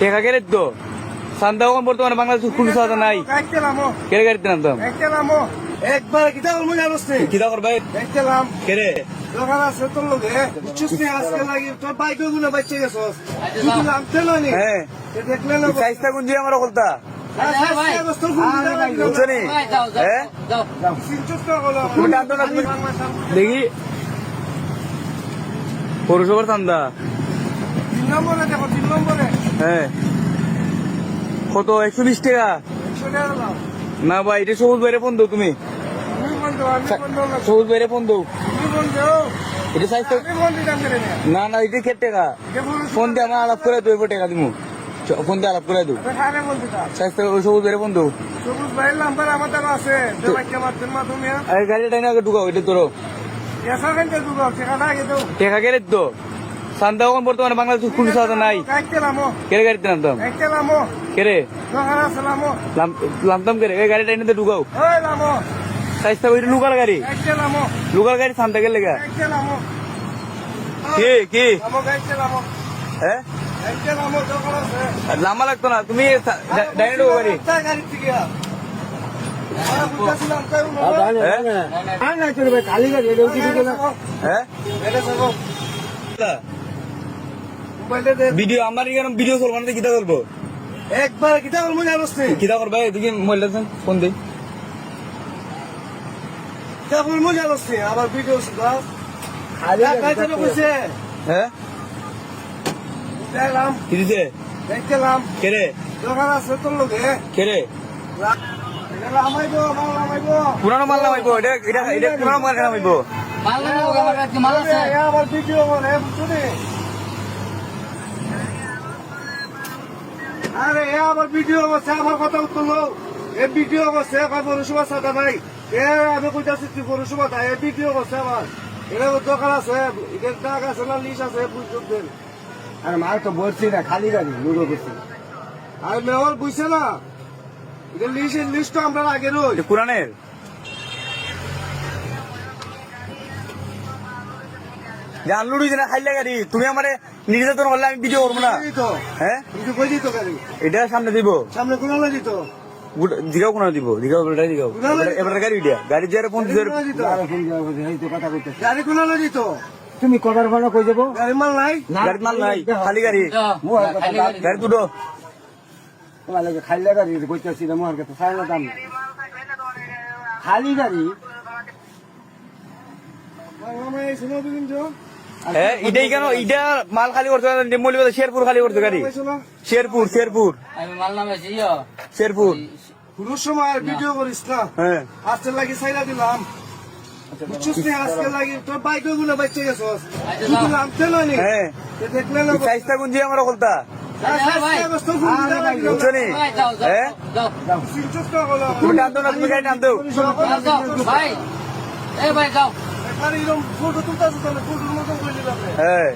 টেকা গেলে তো চান্দা এখন বর্তমানে বাংলাদেশ কোনো চাঁদা নাই কেড়ে গাড়িতে নামতাম একবার কিতা করবো জানোস নি? কিতা করবা দেখলাম কেড়ে দোকান আছে তোর লগে বুঝছিস নি আজকে লাগি তোর বাইক গুলো বাচ্চা গেছস তুই নামতে লনি হ্যাঁ দেখলে না চাইস্তা গুঞ্জি আমার কলতা বুঝছো নি হ্যাঁ তুমি টানতো না তুমি দেখি পৌরসভার চান্দা 3 নম্বরে দেখো 3 নম্বরে হ্যাঁ কত 120 টাকা 100 টাকা দাও না ভাই এটা সবুজ বাইরে ফোন দাও তুমি তুমি বন্ধ আমি বন্ধ না সবুজ বাইরে ফোন দাও তুমি বন্ধ এটা চাইস্তা আমি বন্ধ দাম করে না না এটা কে টাকা ফোন দিয়ে আমার আলাপ করে দেবো টাকা দিমু ফোন দিয়ে আলাপ করে দেবো আরে বন্ধ তা চাইস্তা সবুজ বাইরে ফোন দাও সবুজ ভাইয়ের নাম্বার আমার কাছে আছে যে বাইকে মারতেন মা তুমি আরে গাড়িটা না আগে ঢুকাও এটা তোর এসা কেন দুগো টাকাটা আগে দাও টেকা গেলে তো চান্দা এখন বর্তমানে বাংলাদেশ কোনো চাঁদা নাই কাইতে নামো কেড়ে গাড়িতে নামতাম কাইতে নামো কেড়ে দোকান আছে নামো নামতাম কেড়ে এই গাড়িটা এনে ঢুকাও ওই নামো চাইস্তা ওইটা লোকাল গাড়ি কাইতে নামো লোকাল গাড়ি চান্দা গেলে গা কাইতে নামো কি নামো কাইতে নামো হ্যাঁ কাইতে নামো দোকান আছে লাম্বা লাগতো না তুমি ডাইরেক্ট গাড়ি তাই গাড়ি থেকে আরে বুঝাছিলাম তাই হ্যাঁ না চলবে খালি গাড়ি এর উঠি দিকে না হ্যাঁ এটা সব মোবাইলে দে ভিডিও আমার এখানে ভিডিও চলবো না কিতা চলবো একবার কিতা করবো জানোস নি? কিতা করবা এদিকে মোবাইল দেন ফোন দিই কিতা করবো জানোস নি? আবার ভিডিও দাও খালি কাইতে না কইছে হ্যাঁ দেখলাম কি দিছে দেখলাম কেড়ে দোকান আছে তোর লগে কেড়ে এটা আমাইবো মাল আমাইবো পুরানো মাল নামাইবো এটা এটা এটা পুরানো মাল নামাইবো আবার ভিডিও করে বুঝলি আরে আবার ভিডিও করছে আমার কথা উঠলো এ ভিডিও করছে পৌরসভা সাদা নাই আমি কইতাছি তুই পৌরসভা তাই ভিডিও করছে আমার এটা দোকান আছে এটা টাক আছে না লিস আছে বুঝছেন আরে মাল তো বলছি না খালি গাড়ি লুডো করছি আর মেহল বুঝছে না এটা লিস্ট আমরা আগে রই এটা পুরানের জানলু দিছে না খাইলে গাড়ি তুমি আমারে নির্যাতন করলে আমি ভিডিও করবো না তো হ্যাঁ কিন্তু কই দিত গাড়ি এটা সামনে দিব সামনে কোন দিত দিঘাও কোনো দিব দিঘাও এটাই দিঘাও এবার গাড়ি উঠিয়া গাড়ি যারা ফোন দিছে কথা কইতে গাড়ি কোন দিত তুমি কবার ভালো কই যাবো গাড়ি মাল নাই গাড়ি মাল নাই খালি গাড়ি গাড়ি দুটো তোমার লাগে খাইলে গাড়ি কইতেছি না মোহর কাছে সাইলা দাম নাই খালি গাড়ি আমি শুনো দিন যো হ্যাঁ এটাই কেন এটা মাল খালি করছে মৌলিবাদ শেরপুর খালি করছে গাড়ি শেরপুর আমি মাল নামাইছি শেরপুর পুরো সময় ভিডিও করিস না হ্যাঁ আজকে লাগি সাইলা দিলাম বুঝছিস নি আজকে লাগি তোর বাইক গুলো বাচ্চা গেছস তুই নামতে লনি হ্যাঁ দেখলে না চাইস্তা গুঞ্জি আমার কলতা বুঝছো নি হ্যাঁ তুমি টানতো না তুমি গাড়ি টানতো ভাই এ ভাই যাও ফটো তুলতে ফটোর মতন করে দিলাম হ্যাঁ